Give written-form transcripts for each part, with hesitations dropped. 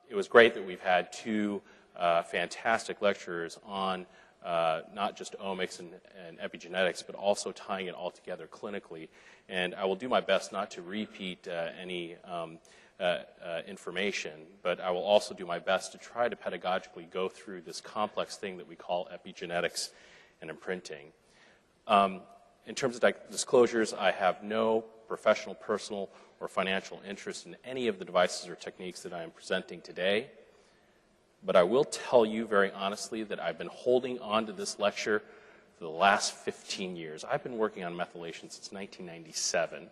it was great that we've had two fantastic lecturers on not just omics and epigenetics, but also tying it all together clinically. And I will do my best not to repeat any information, but I will also do my best to try to pedagogically go through this complex thing that we call epigenetics and imprinting. In terms of disclosures, I have no professional, personal, or financial interest in any of the devices or techniques that I am presenting today. But I will tell you very honestly that I've been holding on to this lecture for the last 15 years. I've been working on methylation since 1997,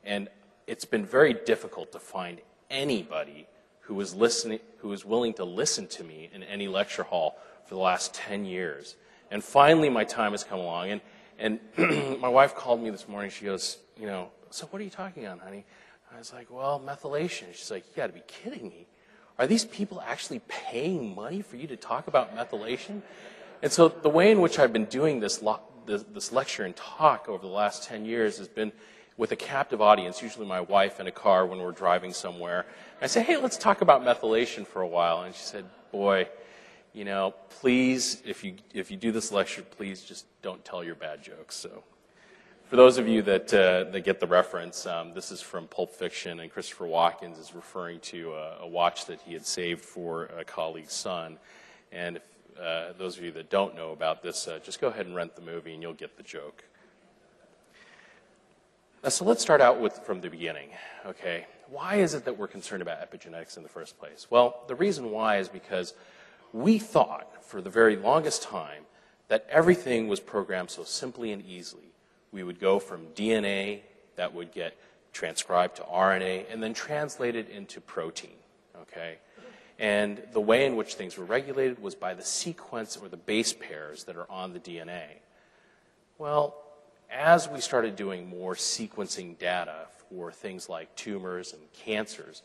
and it's been very difficult to find anybody who is willing to listen to me in any lecture hall for the last 10 years. And finally, my time has come along, and my wife called me this morning. She goes, you know, so what are you talking on, honey? I was like, well, methylation. She's like, you got to be kidding me. Are these people actually paying money for you to talk about methylation? And so the way in which I've been doing this lecture and talk over the last 10 years has been with a captive audience, usually my wife in a car when we're driving somewhere. I say, hey, let's talk about methylation for a while. And she said, boy, you know, please, if you do this lecture, please just don't tell your bad jokes. So for those of you that get the reference, this is from Pulp Fiction, and Christopher Walken is referring to a watch that he had saved for a colleague's son. And if those of you that don't know about this, just go ahead and rent the movie and you'll get the joke. So let's start out from the beginning, okay? Why is it that we're concerned about epigenetics in the first place? Well, the reason why is because we thought for the very longest time that everything was programmed so simply and easily. We would go from DNA that would get transcribed to RNA and then translated into protein, okay? And the way in which things were regulated was by the sequence or the base pairs that are on the DNA. Well, as we started doing more sequencing data for things like tumors and cancers,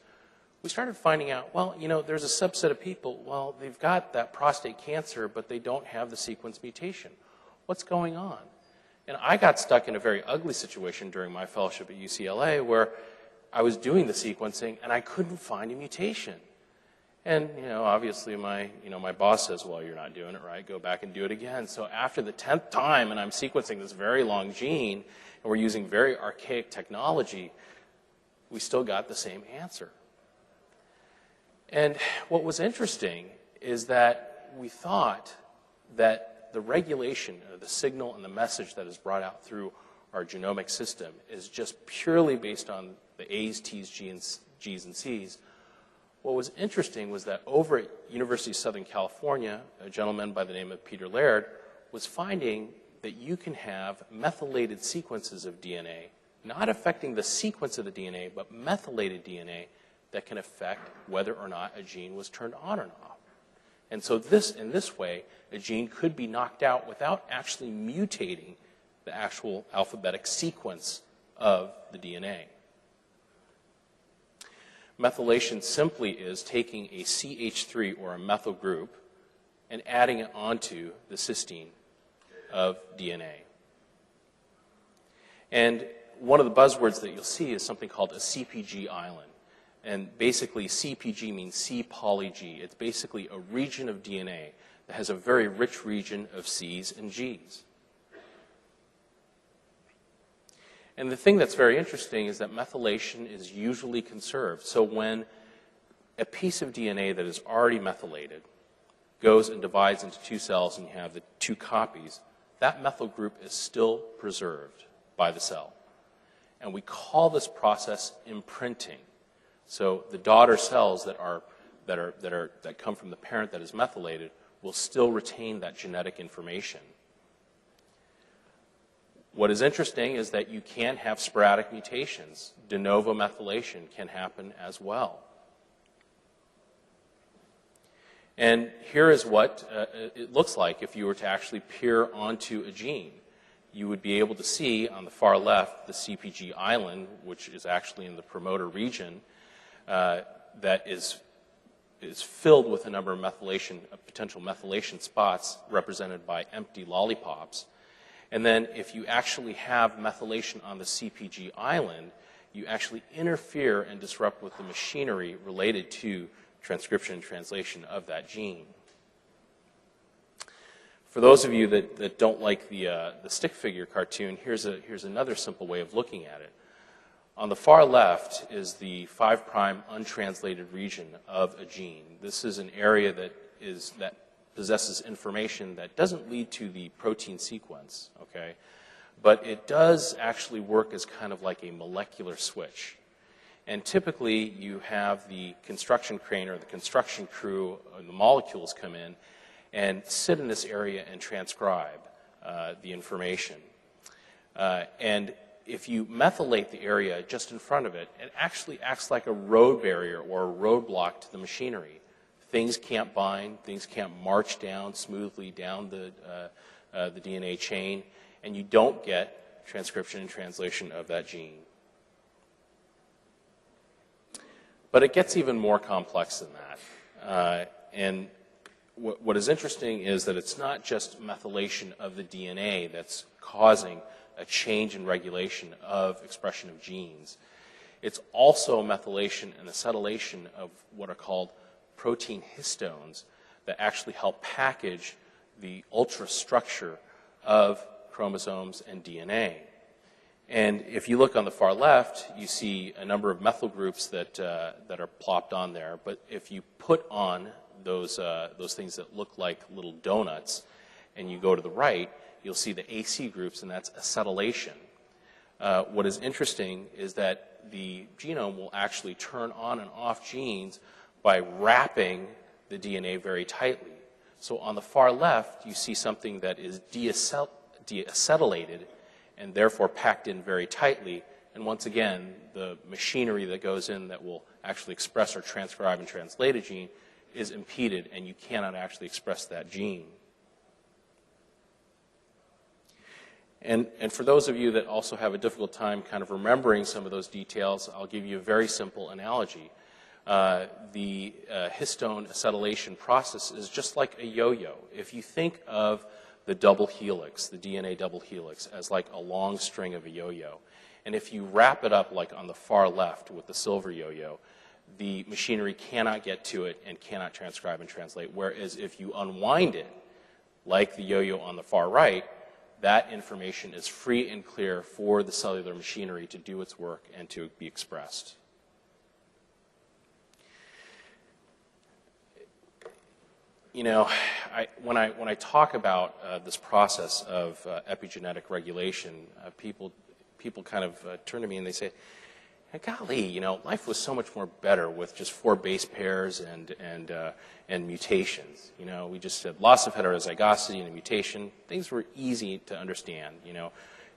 we started finding out, well, you know, there's a subset of people, well, they've got that prostate cancer, but they don't have the sequence mutation. What's going on? And I got stuck in a very ugly situation during my fellowship at UCLA where I was doing the sequencing and I couldn't find a mutation. And, you know, obviously my boss says, well, you're not doing it right, go back and do it again. So after the 10th time and I'm sequencing this very long gene and we're using very archaic technology, we still got the same answer. And what was interesting is that we thought that the regulation of the signal and the message that is brought out through our genomic system is just purely based on the A's, T's, G's, and C's. What was interesting was that over at University of Southern California, a gentleman by the name of Peter Laird was finding that you can have methylated sequences of DNA, not affecting the sequence of the DNA, but methylated DNA that can affect whether or not a gene was turned on or off. And so in this way, a gene could be knocked out without actually mutating the actual alphabetic sequence of the DNA. Methylation simply is taking a CH3 or a methyl group and adding it onto the cysteine of DNA. And one of the buzzwords that you'll see is something called a CPG island. And basically, CPG means C-poly-G. It's basically a region of DNA that has a very rich region of C's and G's. And the thing that's very interesting is that methylation is usually conserved. So when a piece of DNA that is already methylated goes and divides into two cells and you have the two copies, that methyl group is still preserved by the cell. And we call this process imprinting. So the daughter cells that come from the parent that is methylated will still retain that genetic information. What is interesting is that you can have sporadic mutations. De novo methylation can happen as well. And here is what it looks like if you were to actually peer onto a gene. You would be able to see on the far left the CPG island, which is actually in the promoter region, that is filled with a number of potential methylation spots represented by empty lollipops. And then if you actually have methylation on the CPG island, you actually interfere and disrupt with the machinery related to transcription and translation of that gene. For those of you that don't like the stick figure cartoon, here's another simple way of looking at it. On the far left is the 5' untranslated region of a gene. This is an area that possesses information that doesn't lead to the protein sequence, okay? But it does actually work as kind of like a molecular switch. And typically, you have the construction crane or the construction crew, or the molecules come in and sit in this area and transcribe the information. And if you methylate the area just in front of it, it actually acts like a road barrier or a roadblock to the machinery. Things can't bind, things can't march down smoothly down the DNA chain, and you don't get transcription and translation of that gene. But it gets even more complex than that. And what is interesting is that it's not just methylation of the DNA that's causing a change in regulation of expression of genes. It's also methylation and acetylation of what are called protein histones that actually help package the ultrastructure of chromosomes and DNA. And if you look on the far left, you see a number of methyl groups that are plopped on there. But if you put on those things that look like little donuts, and you go to the right, you'll see the AC groups, and that's acetylation. What is interesting is that the genome will actually turn on and off genes by wrapping the DNA very tightly. So on the far left, you see something that is deacetylated and therefore packed in very tightly. And once again, the machinery that goes in that will actually express or transcribe and translate a gene is impeded, and you cannot actually express that gene. And for those of you that also have a difficult time kind of remembering some of those details, I'll give you a very simple analogy. The histone acetylation process is just like a yo-yo. If you think of the double helix, the DNA double helix, as like a long string of a yo-yo, and if you wrap it up like on the far left with the silver yo-yo, the machinery cannot get to it and cannot transcribe and translate. Whereas if you unwind it, like the yo-yo on the far right, that information is free and clear for the cellular machinery to do its work and to be expressed. You know, when I talk about this process of epigenetic regulation, people kind of turn to me and they say, golly, you know, life was so much more better with just 4 base pairs and mutations. You know, we just had loss of heterozygosity and a mutation. Things were easy to understand, you know.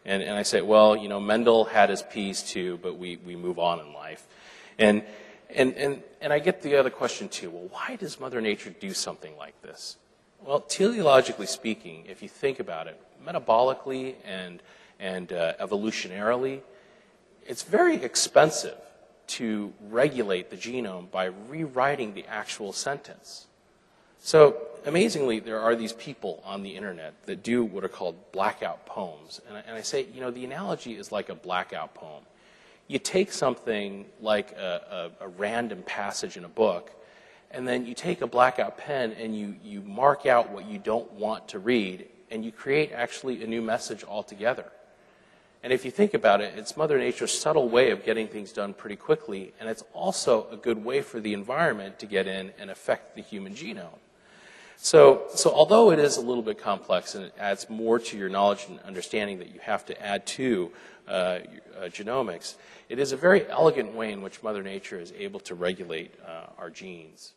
And I say, well, you know, Mendel had his piece too, but we move on in life. And I get the other question too, well, why does Mother Nature do something like this? Well, teleologically speaking, if you think about it, metabolically and evolutionarily, it's very expensive to regulate the genome by rewriting the actual sentence. So amazingly, there are these people on the internet that do what are called blackout poems. And I say, you know, the analogy is like a blackout poem. You take something like a random passage in a book, and then you take a blackout pen and you mark out what you don't want to read, and you create actually a new message altogether. And if you think about it, it's Mother Nature's subtle way of getting things done pretty quickly, and it's also a good way for the environment to get in and affect the human genome. So although it is a little bit complex and it adds more to your knowledge and understanding that you have to add to genomics, it is a very elegant way in which Mother Nature is able to regulate our genes.